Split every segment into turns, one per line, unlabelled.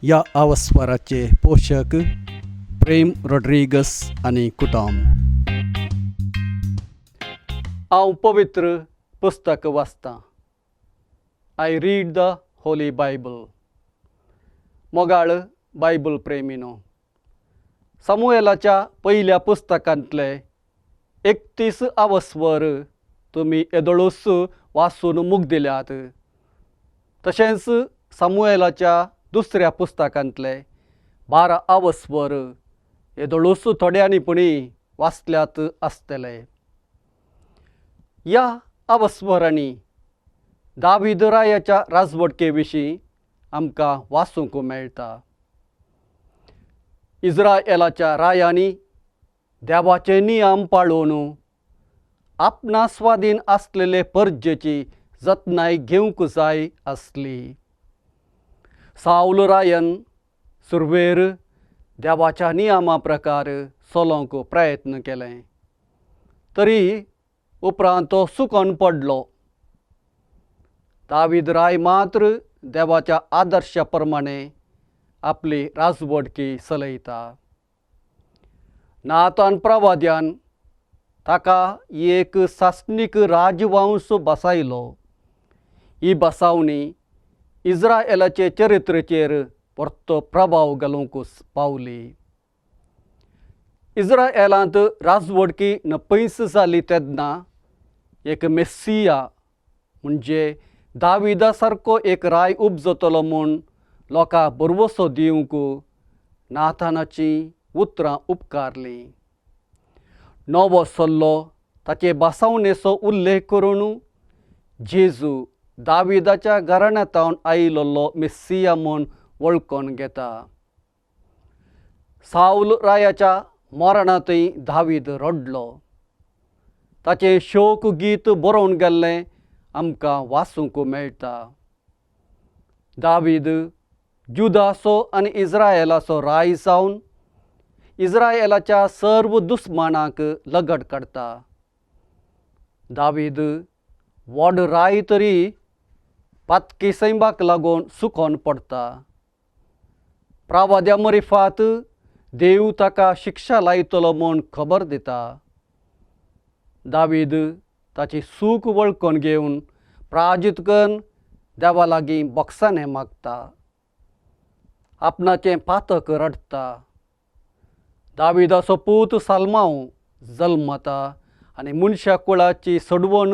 या अवस्वराचे पोषक प्रेम रॉड्रिगस आणि कुटुंब. हांव पवित्र पुस्तक वाचतां. I read the Holi Bible. मोगाळ बायबल प्रेमीनो, सामुएलाच्या पहिल्या पुस्तकांतले 31 अवस्वर तुमी येदोळूस वाचून मुग्दिल्यात. तशेंच सामुएलाच्या दुसऱ्या पुस्तकांतले 12 अवस्वर येदोळूस थोड्यांनी वाचल्यात आसतले. या अवस्वरांनी दावीद रायाच्या राजवटके विशीं आमकां वाचूंक मेळटा. इस्रायेलाच्या रायांनी देवाचे नियम पाळून आपणा स्वाधीन आसलेले परजेची जतनाय घेवंक जाय आसली. साऊल रायन सुरवेर देवाच्या नियमा प्रकार चलोवंक प्रयत्न केले, तरी उपरांत तो सुकोन पडलो. दावीद राय मात्र देवाच्या आदर्शा प्रमाणे आपली राजवटकी चलयता. नातान प्रवाद्यान ताका एक सासणीक राजवंश बसयलो. ही बसावणी इस्रायेलाचे चरित्रेचेर परतो प्रभाव घालूंक पावली. इस्रायेलांत राजवटकी न पयस जाली तेन्ना एक मेस्सिया म्हणजे दाविदा सारको एक राय उपजतलो म्हूण लोकांक बरवसो दिवंक नातानाची उतरां उपकारली. नवो सल्लो ताचे बसावणेचो उल्लेख करून जेजू दाविदाच्या घराण्यांतल्यान आयिल्लो मेस्सिया म्हूण वळखून घेता. साऊल रायाच्या मरणांतय दावीद रडलो. ताचें शोक गीत बरोवन गेल्लें आमकां वाचूंक मेळटा. दावीद जुदाचो आनी इस्रायेलाचो राय जावन इस्रायेलाच्या सर्व दुस्मानांक लगट काडटा. दावीद व्हड राय तरी पातकी सैमाक लागून सुकोन पडटा. प्रवाद्या मरिफात देव ताका शिक्षा लायतलो म्हूण खबर दिता. दावीद ताची सूख वळखून घेवन प्राजीत करून देवा लागीं बोगसाणें मागता. आपणाचें पातक रडटा. दाविदाचो पूत साल्मांव जल्मता आनी मनशा कुळाची सडवण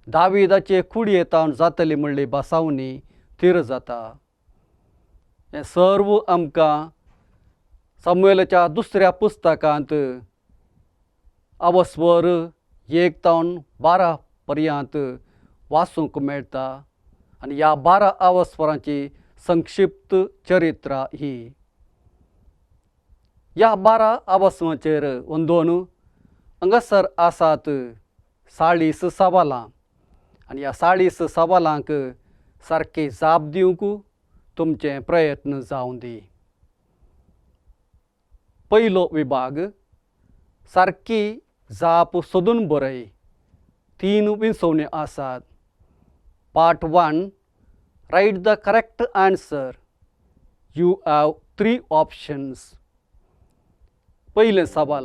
दाविदाचे कुडयेंतावन जातली म्हणली बसावणी थीर जाता. हें सर्व आमकां सामुएलाच्या दुसऱ्या पुस्तकांत अवस्वर 1 ते 12 पर्यंत वाचूंक मेळटा. आनी ह्या 12 अवस्वरांची संक्षिप्त चरित्रां ही. ह्या 12 अवस्वरांचेर वंदोन हांगासर आसात 40 सवालां आनी ह्या 40 सवालांक सारके जाप दिवंक तुमचे प्रयत्न जावं दी. पयलो विभाग सारकी जाप सोदून बरय. 3 विंसवण्यो आसात. Part 1 write the correct answer. You have 3 options. पयलें सवाल.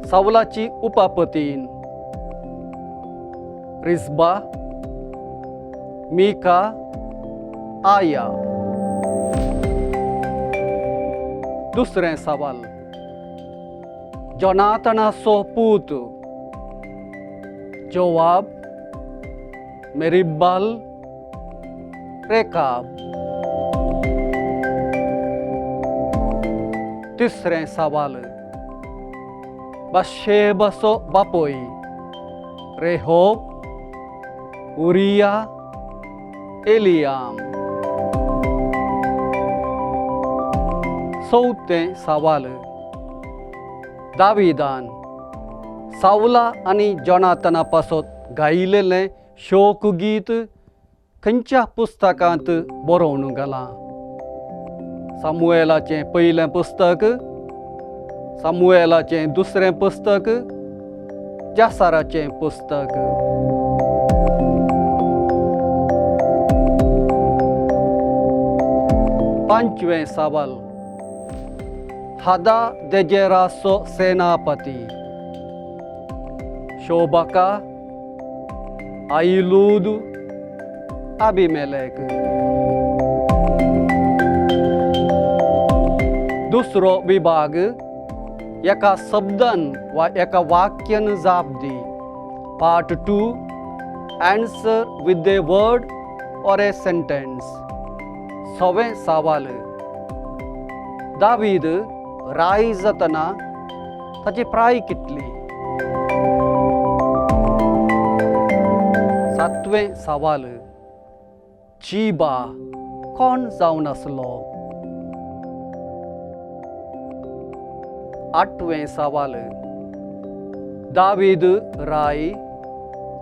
सावलाची उपापतीन रिस्बा, मिका, आया. दुसरें सवाल. जोनातानाचो पूत जोवाब, मेरिब्बाल, रेकाब. तिसरें सवाल. बशेबाचो बापोय रेहोब, उरिया, एलियाम. चौथें सवाल. दाविदान सावला आनी जोनाताना पासत गायिल्लें शोकगीत खंयच्या पुस्तकांत बरोवन घालां? सामुएलाचें पयलें पुस्तक, सामुएलाचें दुसरें पुस्तक, जासाराचें पुस्तक. 5वें सवाल हदा देजेरासो सेनापती शोबका आईलूद अभिमेलेक दुसरो विभाग एका शब्दान वा एका वाक्यान जाप the part 2 answer with a word और ए सेंटेंस 6वें सवाल दावीद राई जातना ताची प्राय कितली 7वें सवाल चीबा कोण जावन आसलो 8वें सवाल दावीद राय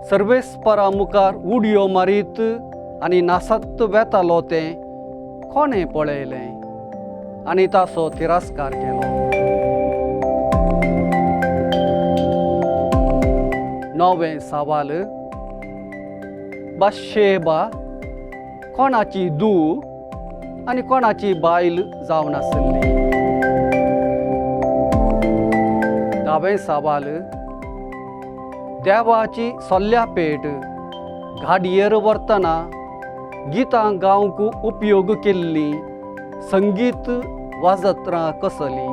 सर्वेस्परा मुखार उडयो मारीत आनी नासत वेतालो तें कोणें पळयलें आनी ताचो तिरस्कार केलो 9वें सवाल बशेबा कोणाची धूव आनी कोणाची बायल जावन आसली 10वें सवाल देवाची सोल्ल्यापेट घाडयेर व्हरतना गितां गावंक उपयोग केल्ली संगीत वाजत्रां कसली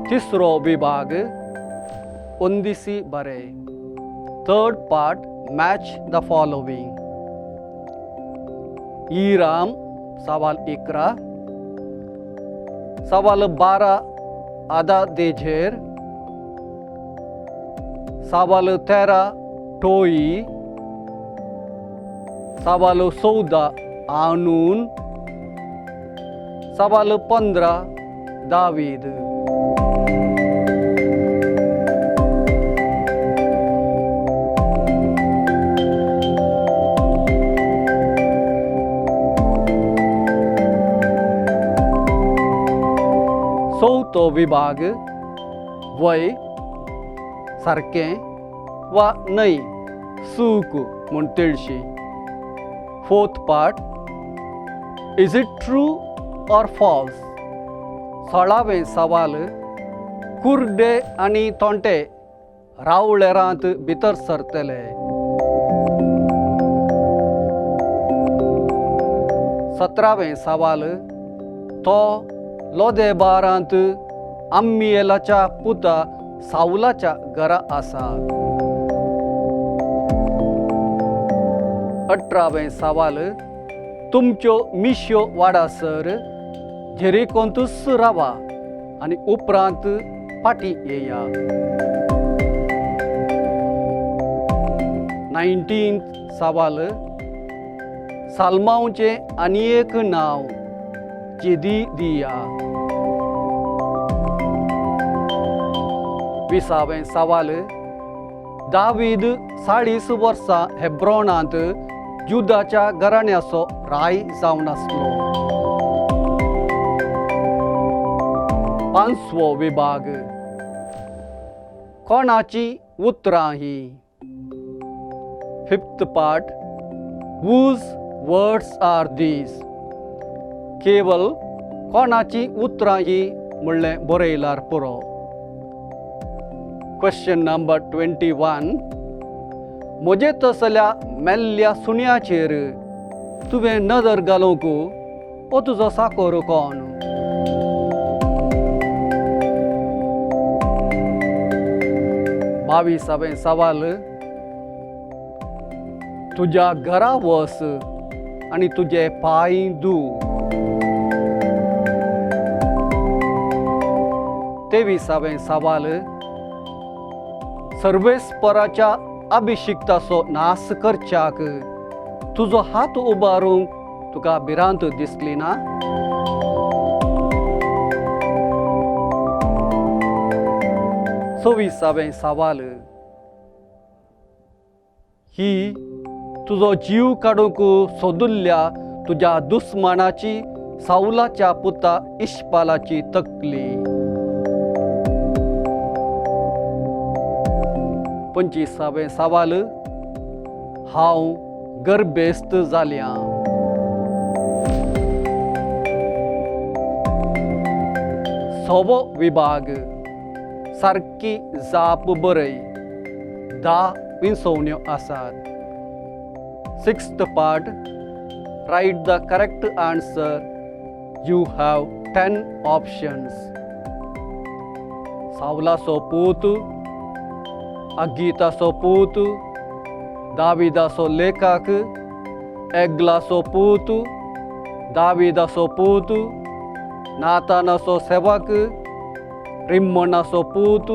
तिसरो विभाग ओंदिसी बरे 3rd part match the following ईराम सवाल 11 सवाल 12 आदा देझेर सवाल 13 टोई सवाल 14 आनून सवाल 15 दावीद चौथो विभाग वय सारकें वा न्हय सूक म्हूण तिळशी 4th part is it true or false 16वें सवाल कुर्डे आनी तोंटे रावळेरांत भितर सरतले 17वें सवाल तो लोदेबारांत आम्मिएलाच्या पुता साऊलाच्या घरा आसा 18वें सवाल तुमच्यो मिश्यो वाडासर जेरिकोंतूच रावा आनी उपरांत फाटीं येया 19th सवाल साल्मांचें आनी एक नांव जेदिदिया 20वें सवाल दावीद 40 वर्सां हेब्रोनांत जुदाच्या घराण्याचो राय जावन आसलो 5वो विभाग कोणाची उतरां ही 5th part whose words are these केवल कोणाची उतरां ही म्हणलें बरयल्यार पुरो क्वेश्चन नंबर 21 म्हजे तसल्या मेल्ल्या सुण्याचेर तुवें नदर घालूंक ओ तुजो साकोर कोण 22वें सवाल तुज्या घरा वस आनी तुजे पांय धूव 23वें सवाल सर्वेस्पराच्या अभिशिक्ताचो नाश करच्याक तुजो हात उबारूंक तुका भिरांत दिसली ना 26वें सवाल ही तुजो जीव काडूंक सोदुल्ल्या तुज्या दुस्मानाची साऊलाच्या पुता इश्पालाची तकली 25वें सवाल हांव गर्भेस्त जाल्या. सवो विभाग सारकी जाप बरय 10 विंसवण्यो आसात. 6th part, write the correct answer. You have 10 options. सावलाचो पूत, अगीताचो पूत, दाविदाचो लेखक, एग्लाचो पूत, दाविदाचो पूत, नातानाचो सेवक, रिम्मोनाचो पूत,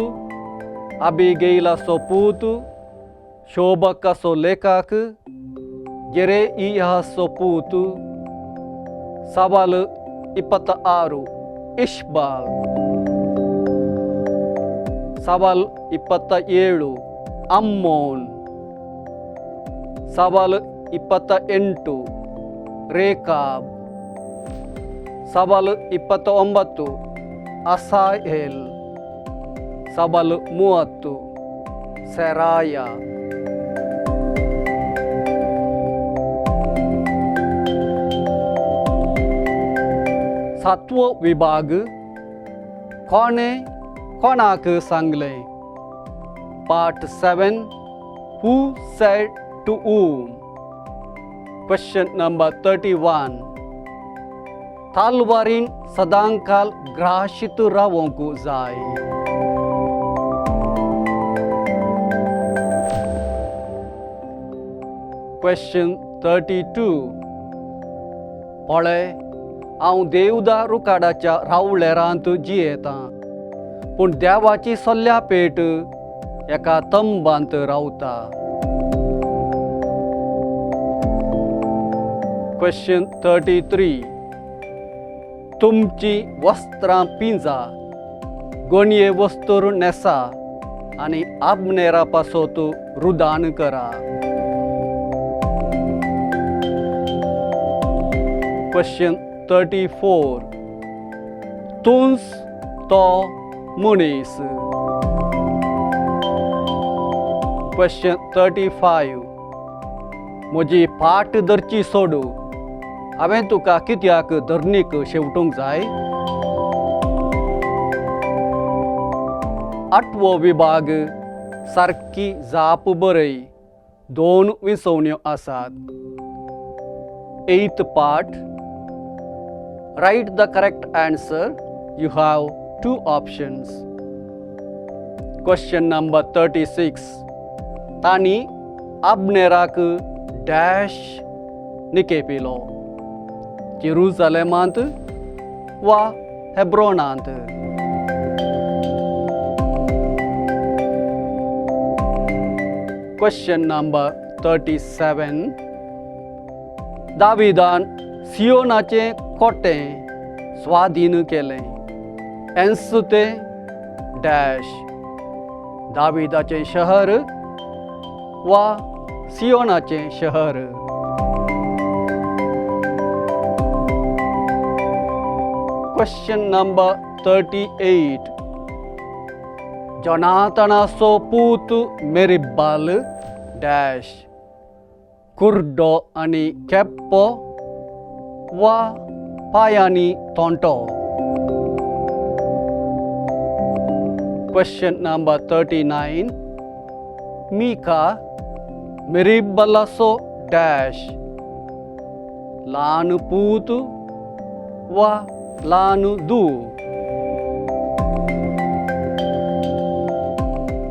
अबिगैलाचो पूत, शोबकाचो लेखक, जेरेइयाचो पूत. सवाल 26 इश्बाल. सवाल 27 अम्मोन. सवाल 28 रेकाब. सवाल 29 असाहेल. सवाल 30 सेराया. सातवो विभाग कोणे कोणाक सांगले. Part 7, who said to whom? Question number 31. तालवारीन सदांकाल ग्राशित रावोंक जाय. Question 32. पळय, हांव देवदार रुकाडाच्या रावळेरांत जियेतां, पूण देवाची सल्ल्या पेट एका तंबांत रावता. Question 33. तुमची वस्त्रां पिंजा, गोणये वस्तूर नेसा आनी आबनेरा पासोत रुदान करा. Question 34. तुंस तो मनीस. Question 35. म्हजी फाट धरची सोड, हांवें तुका कित्याक धरणीक शेवटूंक जाय. 8वो विभाग सारकी जाप बरय 2 विंसवण्यो आसात. 8th part, write the correct answer. You have 2 options. Question number 36. तानी आबनेराक डॅश निकेपिलो, जेरुसलेमांत वा हेब्रोनांत. Question number 37. दाविदान सियोनाचे कोटे स्वाधीन केले. एन्सुते डॅश दाविदाचे शहर वा सियोनाचे शहर. Question number 38. जोनातानाचो पूत मेरिब्बाल डॅश कुर्डो आनी केप्पो वा पायांनी तोंटो. Question number 39. मीका मेरिब्बालाचो डॅश ल्हान पूत वा ल्हान धूव.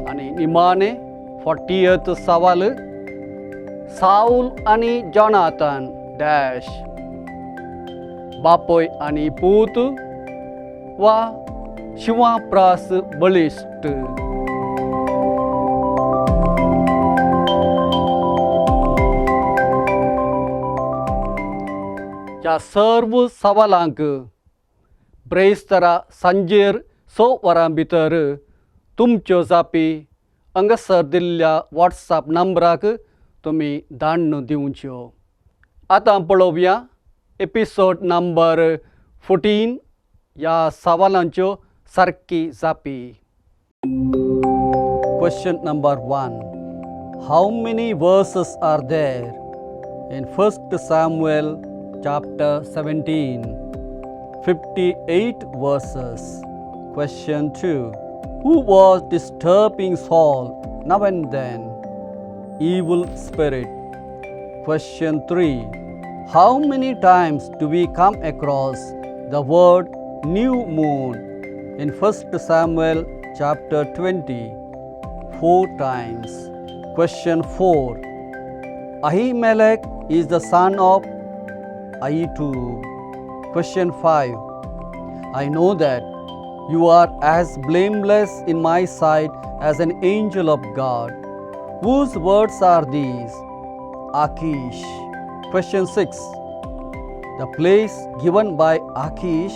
आनी निमाणे 40th सवाल. साऊल आनी जोनातान डॅश बापोय आनी पूत वा शिवां प्रास बलिश्ट. ह्या सर्व सवालांक ब्रेस्तारा सांजेर 6 वरां भितर तुमच्यो जापी हांगासर दिल्ल्या WhatsApp नंबराक तुमी धाडून दिवच्यो. आतां पळोवया एपिसोड नंबर 14 ह्या सवालांच्यो सारकी जापी. Question number 1. How many verses are there In 1 Samuel chapter 17, 58 verses. Question 2. Who was disturbing Saul now and then? Evil spirit. Question 3. How many times do we come across the word new moon in 1 Samuel chapter 20? 4 times. Question 4. Ahimelech is the son of Ahitub. Question 5. I know that you are as blameless in my sight as an angel of God. Whose words are these? Achish. Question 6. The place given by Achish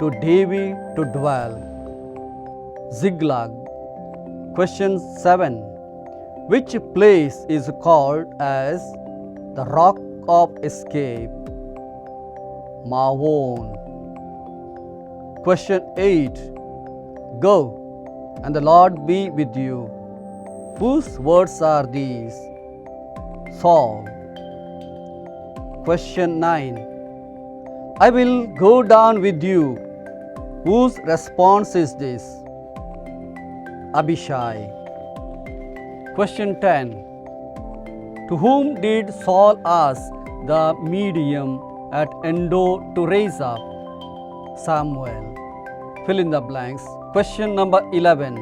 to David to dwell. Ziklag. Question 7. Which place is called as the rock of escape? Mavon. Question 8. Go, and the Lord be with you. Whose words are these? Saul. Question 9. I will go down with you. Whose response is this? Abishai. Question 10. To whom did Saul ask the medium at Endor to raise up? Samuel. Fill in the blanks. Question number 11.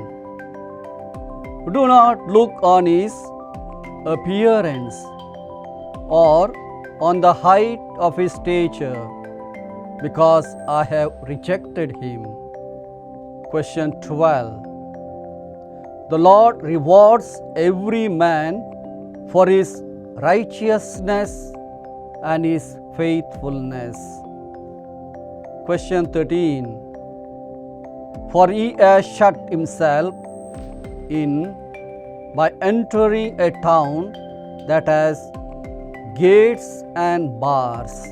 Do not look on his appearance or on the height of his stature, because I have rejected him. Question 12. The Lord rewards every man for his righteousness and his faithfulness. Question 13. For he has shut himself in by entering a town that has gates and bars.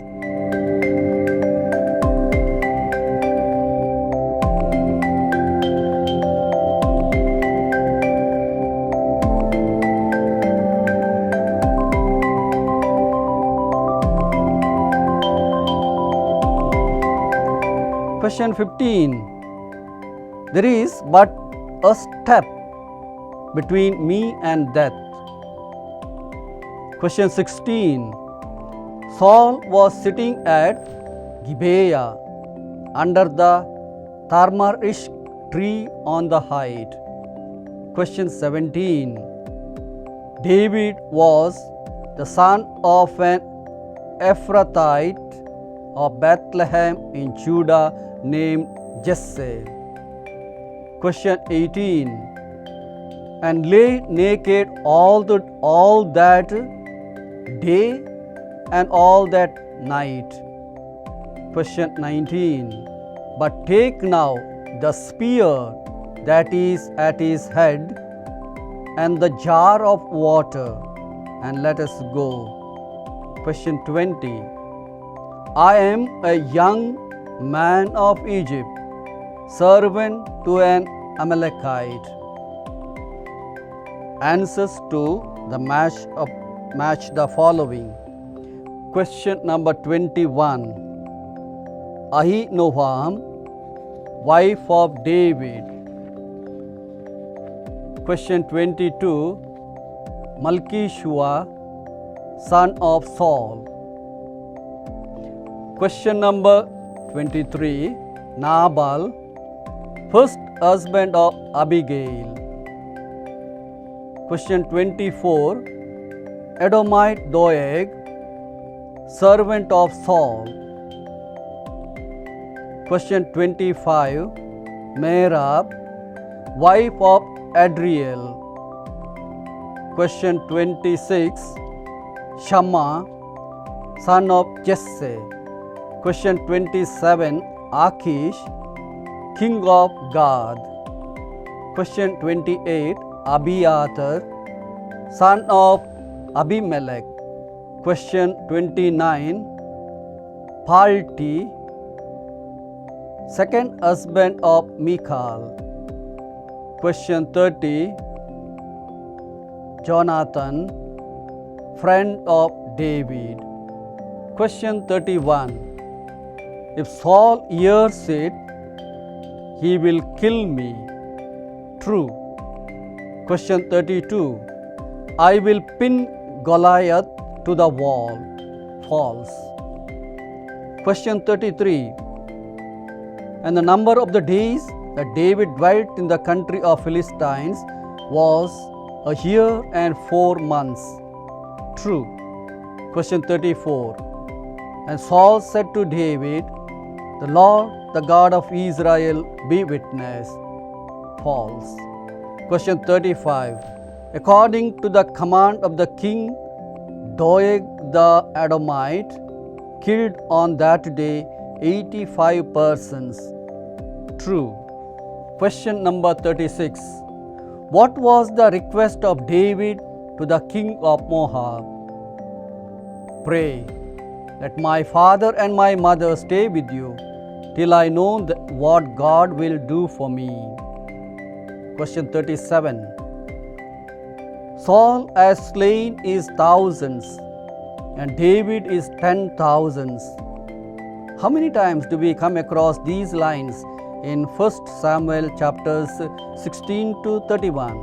Question 15. There is but a step between me and death. Question 16. Saul was sitting at Gibeah under the tamarisk tree on the height. Question 17. David was the son of an Ephrathite of Bethlehem in Judah named Jesse. Question 18. And lay naked all that day and all that night. Question 19. But take now the spear that is at his head and the jar of water, and let us go. Question 20. I am a young man of Egypt, servant to an Amalekite. Answers to the match the following. Question number 21. Ahinoam, wife of David. Question 22. Malchishua, son of Saul. Question number 23. Nabal, first husband of Abigail. Question 24. Edomite Doeg, servant of Saul. Question 25. Merab, wife of Adriel. Question 26. Shammah, son of Jesse. Question 27. Achish, king of Gad. Question 28. Abiathar, son of Abimelech. Question 29. Palti, second husband of Michal. Question 30. Jonathan, friend of David. Question 31. If Saul hears it, he will kill me. True. Question 32. I will pin Goliath to the wall. False. Question 33. And the number of the days that David dwelt in the country of Philistines was a year and 4 months. True. Question 34. And Saul said to David, the Lord, the God of Israel, be witness. False. Question 35. According to the command of the king, Doeg the Edomite killed on that day 85 persons. True. Question number 36. What was the request of David to the king of Moab? Pray, let my father and my mother stay with you till I know what God will do for me. Question 37. Saul has slain his thousands and David is 10,000s. How many times do we come across these lines in 1 Samuel chapters 16 to 31?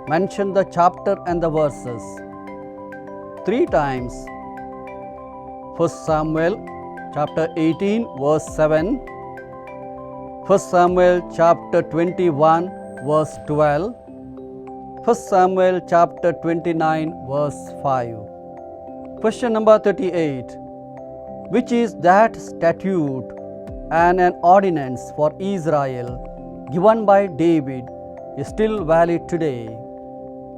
Mention the chapter and the verses. 3 times. 1 Samuel chapter 18 verse 7, 1 Samuel chapter 21 verse 12, 1 Samuel chapter 29 verse 5. Question number 38. Which is that statute and an ordinance for Israel given by David is still valid today?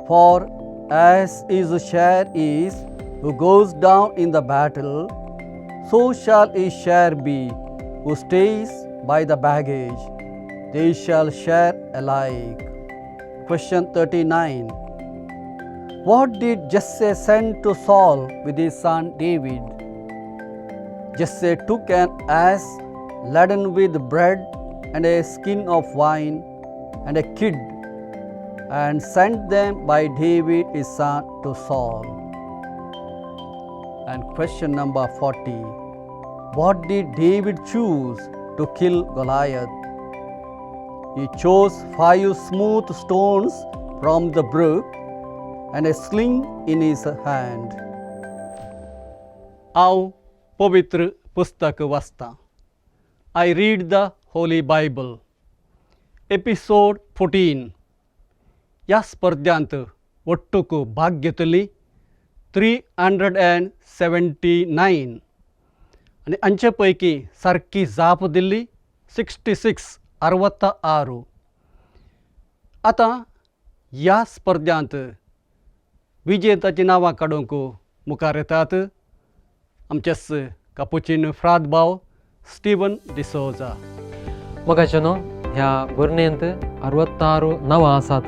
For as his share is who goes down in the battle, so shall his share be who stays by the baggage. They shall share alike. Question 39. What did Jesse send to Saul with his son David? Jesse took an ass laden with bread and a skin of wine and a kid, and sent them by David his son to Saul. And question number 40. What did David choose to kill Goliath? He chose 5 smooth stones from the brook and a sling in his hand. आओ पवित्र पुस्तक वाचता. I read the Holy Bible. Episode 14. या स्पर्धांत ಒಟ್ಟುಕು भाग घेतली 379 आणि अंचेपैकी सारकी जाप दिली 66. आता या स्पर्धांत विजेताची नावां काडूंक मुखार येतात आमचेच कापुचीन फ्रादभाव स्टीवन डिसोजा.
मगाच्यानो ह्या बर्नेंत 66 नांवां आसात.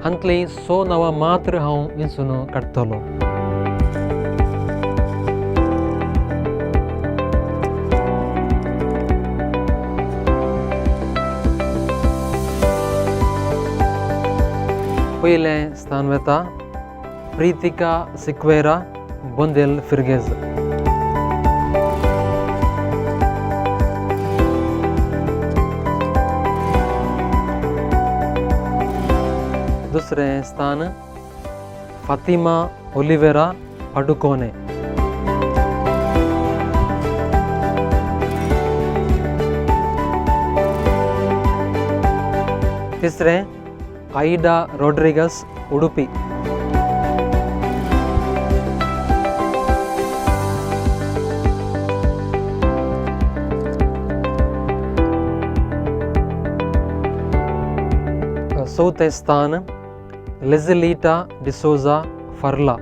हांतली 100 नांवां मात्र हांव विंचून काडटलो. पयलें स्थान वेता प्रीतिका सिक्वेरा बोंदेल फिर्गेज. दुसरें स्थान फातिमा ओलिवेरा पाडुकोने. तिसरें आईडा रोड्रिगस उडुपी. चौथे स्थान लेज़लीटा डिसोजा फर्ला.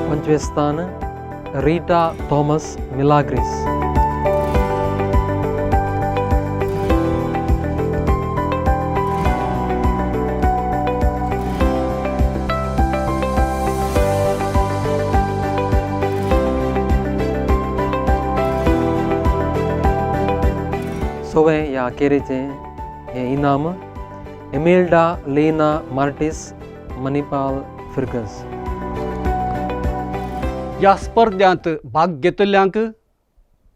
पंचवे स्थान रीटा थॉमस मिलाग्रिस. सोवे या केरेचे हे इनाम एमेल्डा लेना मार्टिस मणिपाल फिरगस.
ह्या स्पर्धांत भाग घेतिल्ल्यांक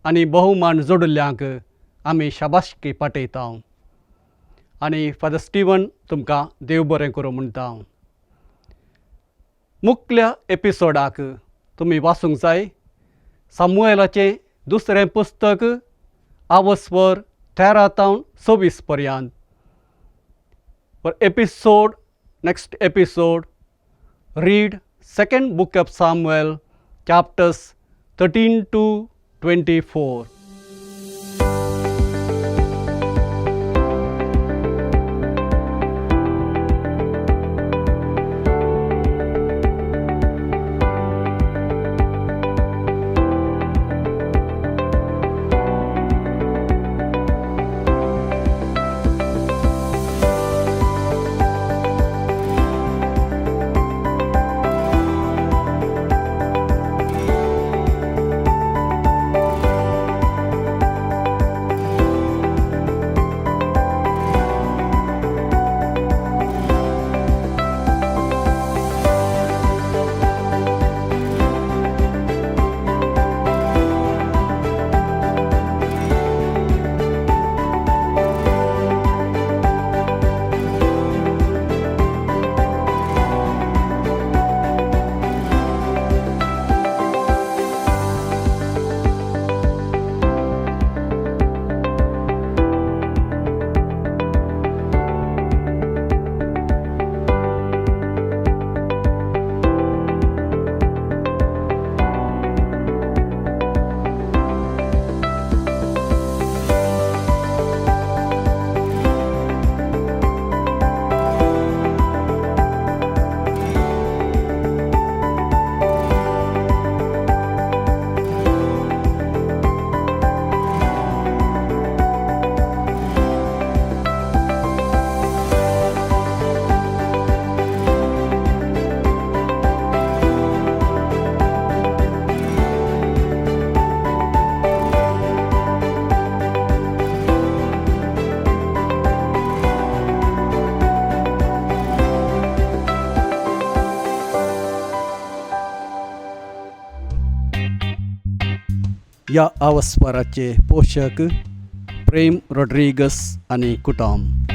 आनी बहुमान जोडिल्ल्यांक आमी शाबासकी पाठयता आनी फादर स्टीवन तुमकां देव बरें करूं म्हणटा. मुख्य एपिसोडाक तुमी वाचूंक जाय सामुएलाचें दुसरें पुस्तक आवस्वर 13-26 पर्यंत. For episode, next episode, read second book of Samuel, chapters 13-24. या आवस्वराचे पोषक प्रेम रॉड्रिगस आणि कुटुंब.